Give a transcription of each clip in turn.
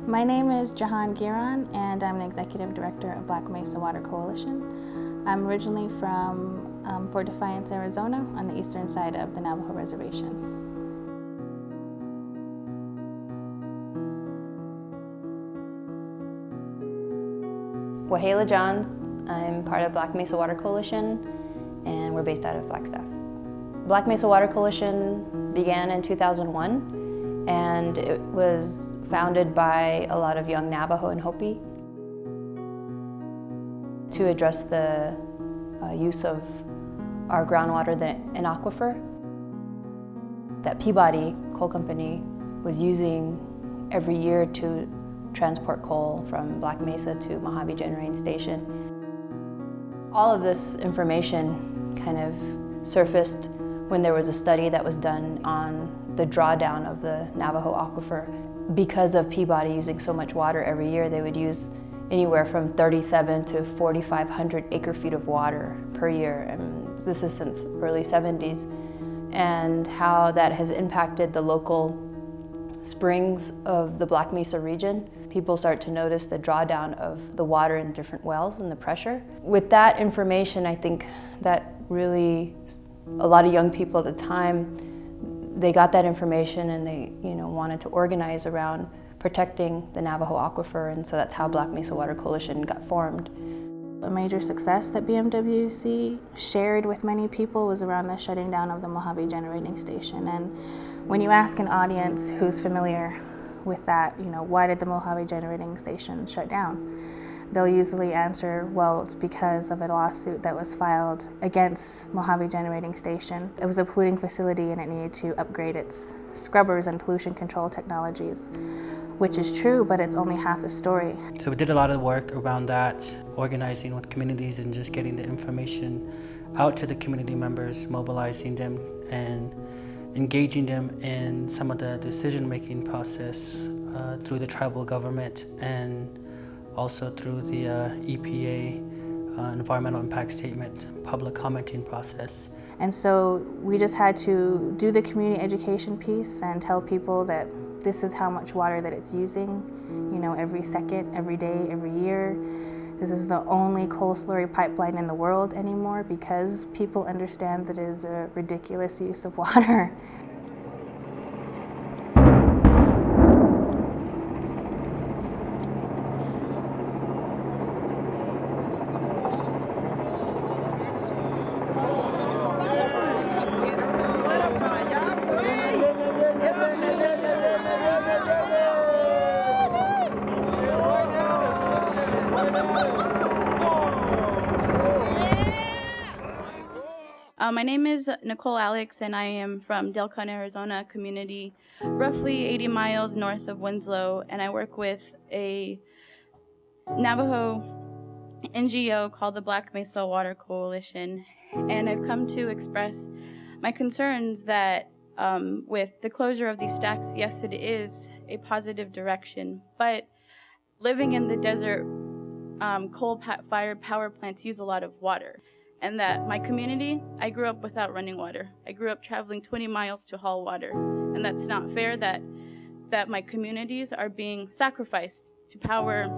My name is Jahan Giran, and I'm an Executive Director of Black Mesa Water Coalition. I'm originally from Fort Defiance, Arizona, on the eastern side of the Navajo Reservation. Wahala Johns. I'm part of Black Mesa Water Coalition, and we're based out of Flagstaff. Black Mesa Water Coalition began in 2001, and it was founded by a lot of young Navajo and Hopi to address the use of our groundwater in aquifer that Peabody Coal Company was using every year to transport coal from Black Mesa to Mojave Generating Station. All of this information kind of surfaced when there was a study that was done on the drawdown of the Navajo aquifer. Because of Peabody using so much water every year, they would use anywhere from 37 to 4,500 acre-feet of water per year. And this is since early 70s. And how that has impacted the local springs of the Black Mesa region. People start to notice the drawdown of the water in different wells and the pressure. With that information, I think that really a lot of young people at the time, they got that information and they wanted to organize around protecting the Navajo aquifer, and so that's how Black Mesa Water Coalition got formed. A major success that BMWC shared with many people was around the shutting down of the Mojave Generating Station. And when you ask an audience who's familiar with that, why did the Mojave Generating Station shut down? They'll usually answer, well, it's because of a lawsuit that was filed against Mojave Generating Station. It was a polluting facility and it needed to upgrade its scrubbers and pollution control technologies, which is true, but it's only half the story. So we did a lot of work around that, organizing with communities and just getting the information out to the community members, mobilizing them and engaging them in some of the decision-making process through the tribal government and also through the EPA environmental impact statement public commenting process. And so we just had to do the community education piece and tell people that this is how much water that it's using, every second, every day, every year. This is the only coal slurry pipeline in the world anymore because people understand that it is a ridiculous use of water. My name is Nicole Alex, and I am from Delcon, Arizona community, roughly 80 miles north of Winslow, and I work with a Navajo NGO called the Black Mesa Water Coalition, and I've come to express my concerns that with the closure of these stacks, yes, it is a positive direction, but living in the desert, coal-fired power plants use a lot of water. And that my community, I grew up without running water. I grew up traveling 20 miles to haul water. And that's not fair that my communities are being sacrificed to power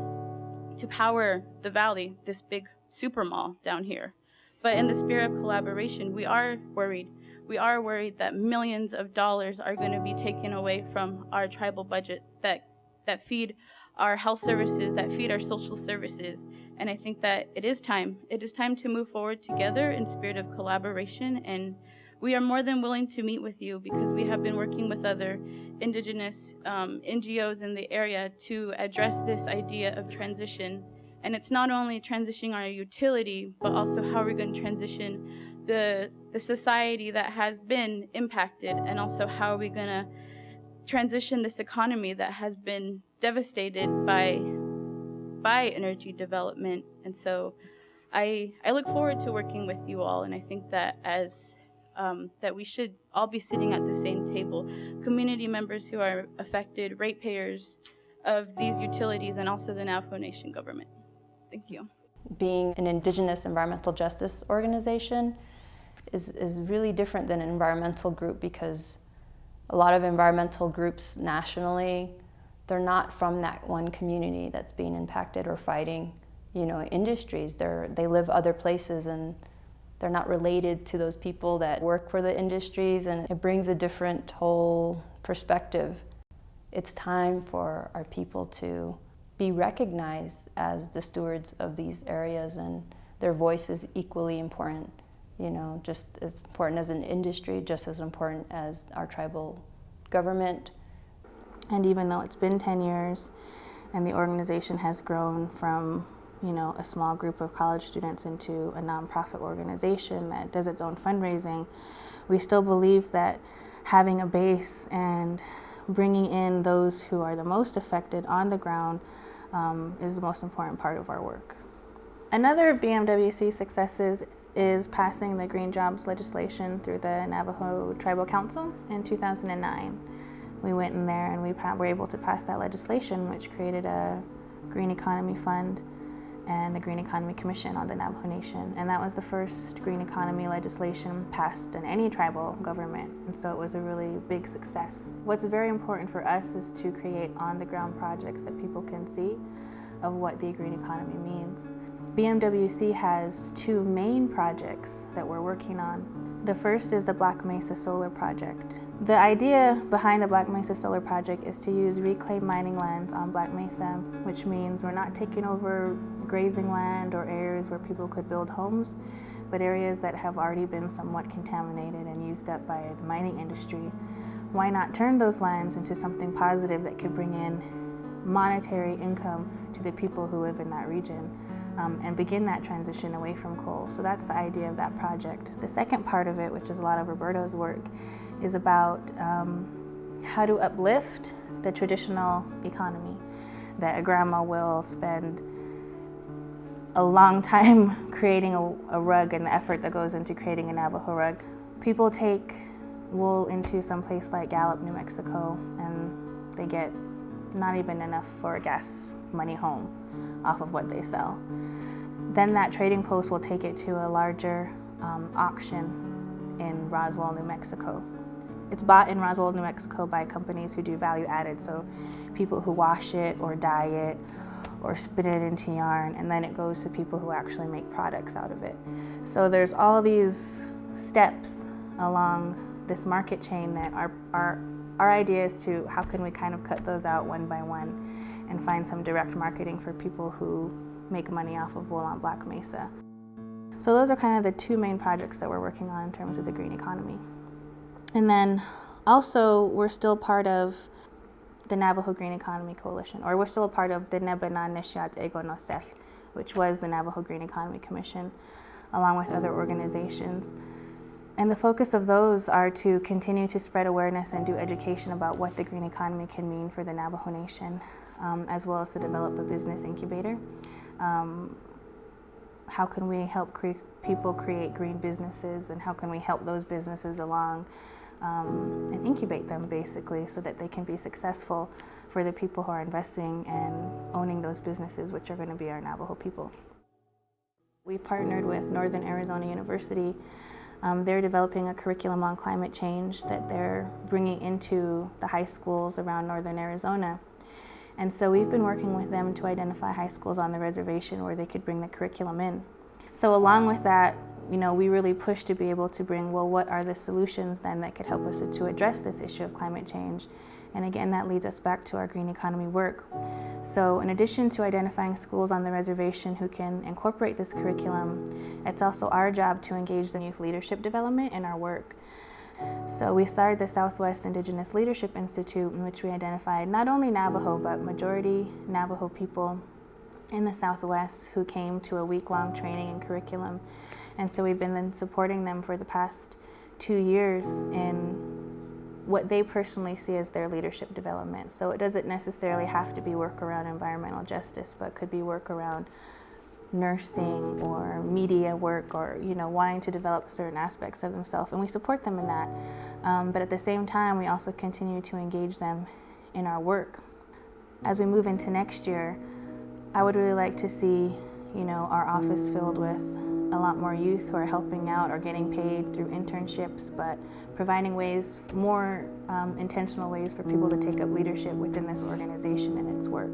the valley, this big super mall down here. But in the spirit of collaboration, we are worried. We are worried that millions of dollars are going to be taken away from our tribal budget that feed our health services, that feed our social services. And I think that it is time to move forward together in spirit of collaboration, and we are more than willing to meet with you because we have been working with other Indigenous NGOs in the area to address this idea of transition. And it's not only transitioning our utility, but also how we're going to transition the society that has been impacted, and also how are we going to transition this economy that has been devastated by energy development. And so I look forward to working with you all, and I think that that we should all be sitting at the same table, community members who are affected, ratepayers of these utilities, and also the Navajo Nation government. Thank you. Being an Indigenous environmental justice organization is really different than an environmental group, because a lot of environmental groups nationally they're not from that one community that's being impacted or fighting, industries. They live other places and they're not related to those people that work for the industries, and it brings a different whole perspective. It's time for our people to be recognized as the stewards of these areas, and their voice is equally important, just as important as an industry, just as important as our tribal government. And even though it's been 10 years and the organization has grown from a small group of college students into a nonprofit organization that does its own fundraising, we still believe that having a base and bringing in those who are the most affected on the ground is the most important part of our work. Another BMWC successes is passing the Green Jobs legislation through the Navajo Tribal Council in 2009. We went in there and we were able to pass that legislation, which created a Green Economy Fund and the Green Economy Commission on the Navajo Nation. And that was the first green economy legislation passed in any tribal government. And so it was a really big success. What's very important for us is to create on-the-ground projects that people can see of what the green economy means. BMWC has two main projects that we're working on. The first is the Black Mesa Solar Project. The idea behind the Black Mesa Solar Project is to use reclaimed mining lands on Black Mesa, which means we're not taking over grazing land or areas where people could build homes, but areas that have already been somewhat contaminated and used up by the mining industry. Why not turn those lands into something positive that could bring in monetary income to the people who live in that region? And begin that transition away from coal. So that's the idea of that project. The second part of it, which is a lot of Roberto's work, is about how to uplift the traditional economy. That a grandma will spend a long time creating a rug and the effort that goes into creating a Navajo rug. People take wool into some place like Gallup, New Mexico, and they get not even enough for a gas money home off of what they sell. Then that trading post will take it to a larger auction in Roswell, New Mexico. It's bought in Roswell, New Mexico by companies who do value added, so people who wash it or dye it or spin it into yarn, and then it goes to people who actually make products out of it. So there's all these steps along this market chain that our idea is to how can we kind of cut those out one by one and find some direct marketing for people who make money off of wool on Black Mesa. So those are kind of the two main projects that we're working on in terms of the green economy. And then also we're still part of the Navajo Green Economy Coalition, or we're still a part of the Nebanan Nishat Ego Nosel, which was the Navajo Green Economy Commission, along with other organizations. And the focus of those are to continue to spread awareness and do education about what the green economy can mean for the Navajo Nation, as well as to develop a business incubator. How can we help people create green businesses, and how can we help those businesses along and incubate them basically so that they can be successful for the people who are investing and owning those businesses, which are going to be our Navajo people. We've partnered with Northern Arizona University. They're developing a curriculum on climate change that they're bringing into the high schools around Northern Arizona. And so we've been working with them to identify high schools on the reservation where they could bring the curriculum in. So along with that, we really push to be able to bring, well, what are the solutions then that could help us to address this issue of climate change? And again, that leads us back to our green economy work. So in addition to identifying schools on the reservation who can incorporate this curriculum, it's also our job to engage the youth leadership development in our work. So we started the Southwest Indigenous Leadership Institute, in which we identified not only Navajo, but majority Navajo people in the Southwest who came to a week-long training and curriculum. And so we've been then supporting them for the past 2 years in what they personally see as their leadership development. So it doesn't necessarily have to be work around environmental justice, but could be work around nursing or media work, or wanting to develop certain aspects of themselves, and we support them in that. But at the same time, we also continue to engage them in our work. As we move into next year, I would really like to see our office filled with a lot more youth who are helping out or getting paid through internships, but providing ways, more intentional ways for people to take up leadership within this organization and its work.